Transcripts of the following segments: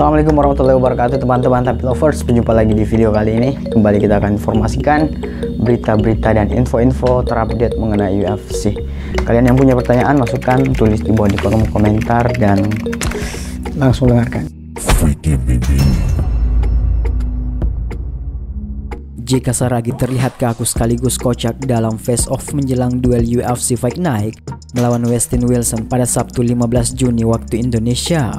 Assalamualaikum warahmatullahi wabarakatuh teman-teman Tapi Lovers. Berjumpa lagi di video kali ini. Kembali kita akan informasikan berita-berita dan info-info terupdate mengenai UFC. Kalian yang punya pertanyaan masukkan, tulis di bawah di kolom komentar dan langsung dengarkan. JK Saragi terlihat kaku sekaligus kocak dalam face-off menjelang duel UFC Fight Night melawan Westin Wilson pada Sabtu 15 Juni waktu Indonesia.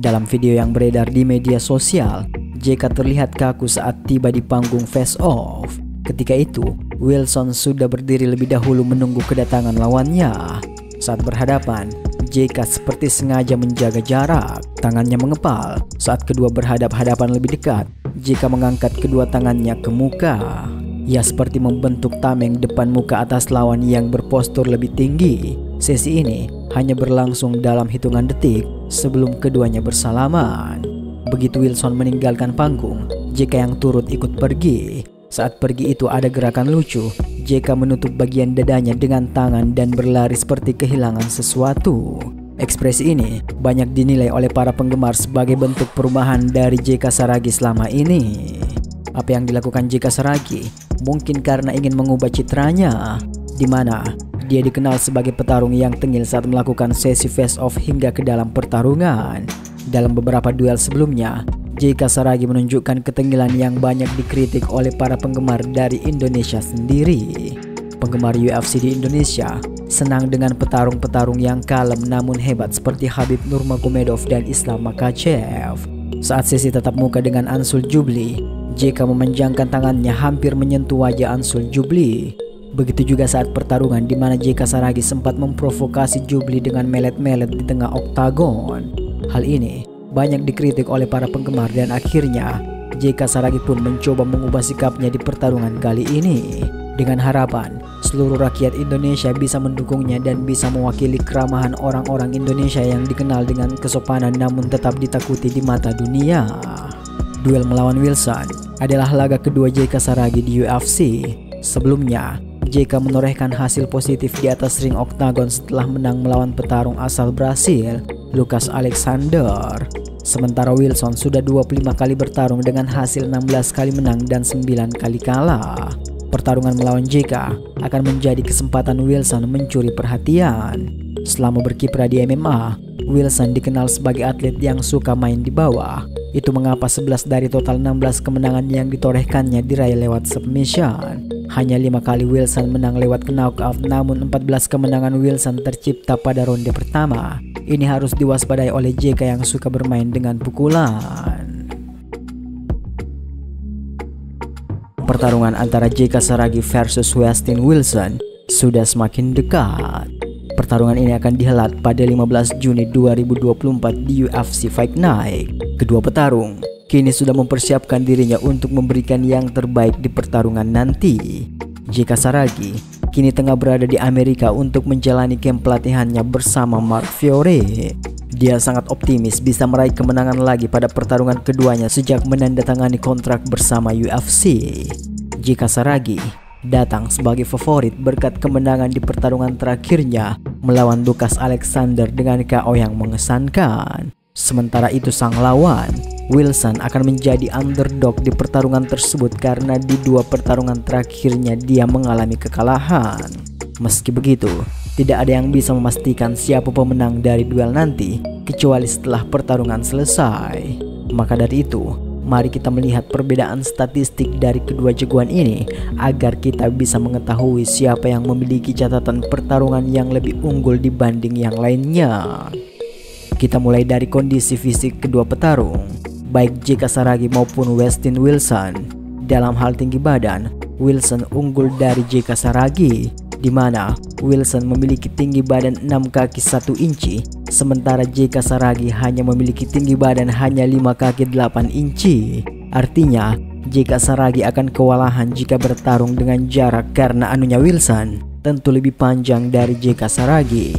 Dalam video yang beredar di media sosial, JK terlihat kaku saat tiba di panggung face-off. Ketika itu, Wilson sudah berdiri lebih dahulu menunggu kedatangan lawannya. Saat berhadapan, JK seperti sengaja menjaga jarak. Tangannya mengepal. Saat kedua berhadap-hadapan lebih dekat, JK mengangkat kedua tangannya ke muka. Ia seperti membentuk tameng depan muka atas lawan yang berpostur lebih tinggi. Sesi ini hanya berlangsung dalam hitungan detik sebelum keduanya bersalaman. Begitu Wilson meninggalkan panggung, JK yang turut ikut pergi. Saat pergi itu ada gerakan lucu. JK menutup bagian dadanya dengan tangan dan berlari seperti kehilangan sesuatu. Ekspresi ini banyak dinilai oleh para penggemar sebagai bentuk perubahan dari JK Saragi selama ini. Apa yang dilakukan JK Saragi mungkin karena ingin mengubah citranya, di mana dia dikenal sebagai petarung yang tengil saat melakukan sesi face-off hingga ke dalam pertarungan. Dalam beberapa duel sebelumnya, JK Saragi menunjukkan ketengilan yang banyak dikritik oleh para penggemar dari Indonesia sendiri. Penggemar UFC di Indonesia senang dengan petarung-petarung yang kalem namun hebat seperti Khabib Nurmagomedov dan Islam Makhachev. Saat sesi tatap muka dengan Ansul Jubli, JK memanjangkan tangannya hampir menyentuh wajah Ansul Jubli. Begitu juga saat pertarungan di mana JK Saragi sempat memprovokasi Jubli dengan melet-melet di tengah oktagon. Hal ini banyak dikritik oleh para penggemar dan akhirnya JK Saragi pun mencoba mengubah sikapnya di pertarungan kali ini dengan harapan seluruh rakyat Indonesia bisa mendukungnya dan bisa mewakili keramahan orang-orang Indonesia yang dikenal dengan kesopanan namun tetap ditakuti di mata dunia. Duel melawan Wilson adalah laga kedua JK Saragi di UFC. Sebelumnya, JK menorehkan hasil positif di atas ring oktagon setelah menang melawan petarung asal Brasil, Lucas Alexander. Sementara Wilson sudah 25 kali bertarung dengan hasil 16 kali menang dan 9 kali kalah. Pertarungan melawan JK akan menjadi kesempatan Wilson mencuri perhatian. Selama berkiprah di MMA, Wilson dikenal sebagai atlet yang suka main di bawah. Itu mengapa 11 dari total 16 kemenangan yang ditorehkannya diraih lewat submission. Hanya 5 kali Wilson menang lewat knockout, namun 14 kemenangan Wilson tercipta pada ronde pertama. Ini harus diwaspadai oleh JK yang suka bermain dengan pukulan. Pertarungan antara JK Saragi versus Westin Wilson sudah semakin dekat. Pertarungan ini akan dihelat pada 15 Juni 2024 di UFC Fight Night. Kedua petarung kini sudah mempersiapkan dirinya untuk memberikan yang terbaik di pertarungan nanti. JK Saragi kini tengah berada di Amerika untuk menjalani camp pelatihannya bersama Mark Fiore. Dia sangat optimis bisa meraih kemenangan lagi pada pertarungan keduanya sejak menandatangani kontrak bersama UFC. JK Saragi datang sebagai favorit berkat kemenangan di pertarungan terakhirnya melawan Lucas Alexander dengan KO yang mengesankan. Sementara itu sang lawan, Wilson, akan menjadi underdog di pertarungan tersebut karena di dua pertarungan terakhirnya dia mengalami kekalahan. Meski begitu, tidak ada yang bisa memastikan siapa pemenang dari duel nanti kecuali setelah pertarungan selesai. Maka dari itu, mari kita melihat perbedaan statistik dari kedua jagoan ini agar kita bisa mengetahui siapa yang memiliki catatan pertarungan yang lebih unggul dibanding yang lainnya. Kita mulai dari kondisi fisik kedua petarung, baik JK Saragi maupun Westin Wilson. Dalam hal tinggi badan, Wilson unggul dari JK Saragi, di mana Wilson memiliki tinggi badan 6 kaki 1 inci, sementara JK Saragi hanya memiliki tinggi badan hanya 5 kaki 8 inci. Artinya, JK Saragi akan kewalahan jika bertarung dengan jarak karena anunya Wilson tentu lebih panjang dari JK Saragi.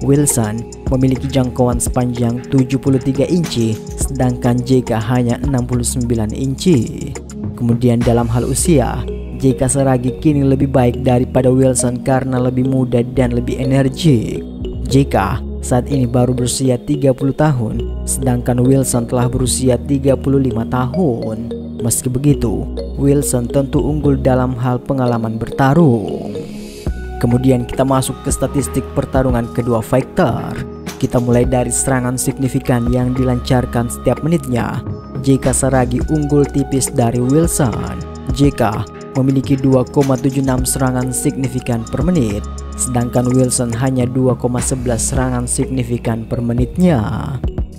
Wilson memiliki jangkauan sepanjang 73 inci, sedangkan JK hanya 69 inci. Kemudian dalam hal usia, JK Saragi kini lebih baik daripada Wilson karena lebih muda dan lebih energik. JK saat ini baru berusia 30 tahun, sedangkan Wilson telah berusia 35 tahun. Meski begitu, Wilson tentu unggul dalam hal pengalaman bertarung. Kemudian kita masuk ke statistik pertarungan kedua fighter. Kita mulai dari serangan signifikan yang dilancarkan setiap menitnya. JK Saragi unggul tipis dari Wilson. JK memiliki 2,76 serangan signifikan per menit, sedangkan Wilson hanya 2,11 serangan signifikan per menitnya.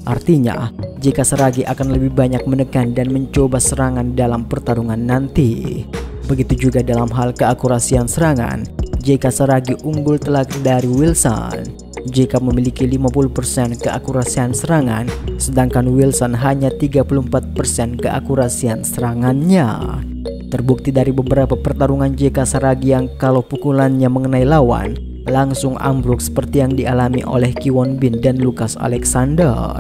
Artinya, JK Saragi akan lebih banyak menekan dan mencoba serangan dalam pertarungan nanti. Begitu juga dalam hal keakurasian serangan, JK Saragi unggul telak dari Wilson. JK memiliki 50% keakurasian serangan, sedangkan Wilson hanya 34% keakurasian serangannya. Terbukti dari beberapa pertarungan JK Saragi yang kalau pukulannya mengenai lawan, langsung ambruk seperti yang dialami oleh Kwon Bin dan Lucas Alexander.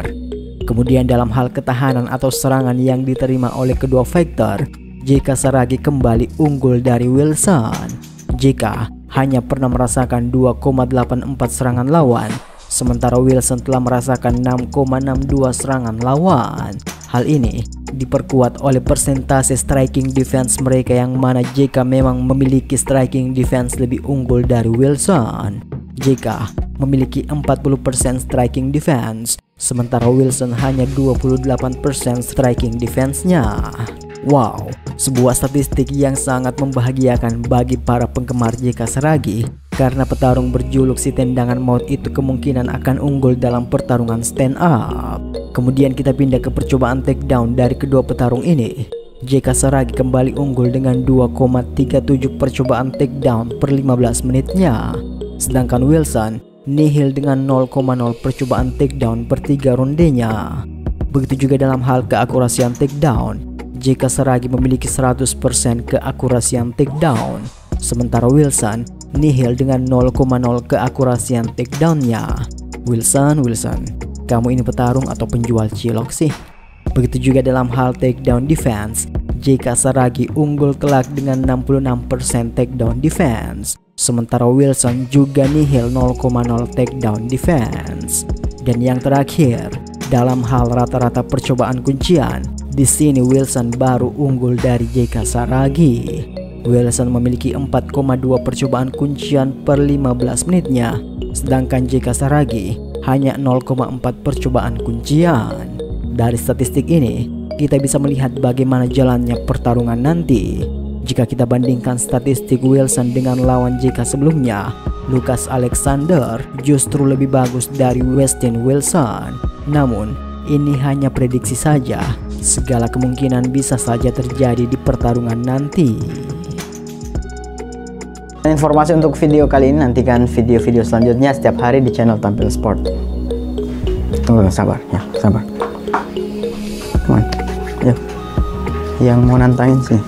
Kemudian dalam hal ketahanan atau serangan yang diterima oleh kedua fighter, JK Saragi kembali unggul dari Wilson. JK hanya pernah merasakan 2,84 serangan lawan, sementara Wilson telah merasakan 6,62 serangan lawan. Hal ini diperkuat oleh persentase striking defense mereka, yang mana JK memang memiliki striking defense lebih unggul dari Wilson. JK memiliki 40% striking defense, sementara Wilson hanya 28% striking defense-nya. Wow, sebuah statistik yang sangat membahagiakan bagi para penggemar JK Saragi, karena petarung berjuluk si tendangan maut itu kemungkinan akan unggul dalam pertarungan stand up. Kemudian kita pindah ke percobaan takedown dari kedua petarung ini. JK Saragi kembali unggul dengan 2,37 percobaan takedown per 15 menitnya, sedangkan Wilson nihil dengan 0,0 percobaan takedown per 3 rondenya. Begitu juga dalam hal keakurasian takedown, JK Saragi memiliki 100% keakurasian takedown, sementara Wilson nihil dengan 0,0 keakurasian takedownnya. Wilson, kamu ini petarung atau penjual cilok sih? Begitu juga dalam hal takedown defense, JK Saragi unggul telak dengan 66% takedown defense, sementara Wilson juga nihil 0,0 takedown defense. Dan yang terakhir, dalam hal rata-rata percobaan kuncian, di sini Wilson baru unggul dari JK Saragi. Wilson memiliki 4,2 percobaan kuncian per 15 menitnya, sedangkan JK Saragi hanya 0,4 percobaan kuncian. Dari statistik ini, kita bisa melihat bagaimana jalannya pertarungan nanti. Jika kita bandingkan statistik Wilson dengan lawan JK sebelumnya, Lucas Alexander justru lebih bagus dari Westin Wilson. Namun, ini hanya prediksi saja. Segala kemungkinan bisa saja terjadi di pertarungan nanti. Informasi untuk video kali ini, nantikan video-video selanjutnya setiap hari di channel Tampil Sport. Tunggu, sabar ya, sabar. Come on. Yuk. Yang mau nantangin sih.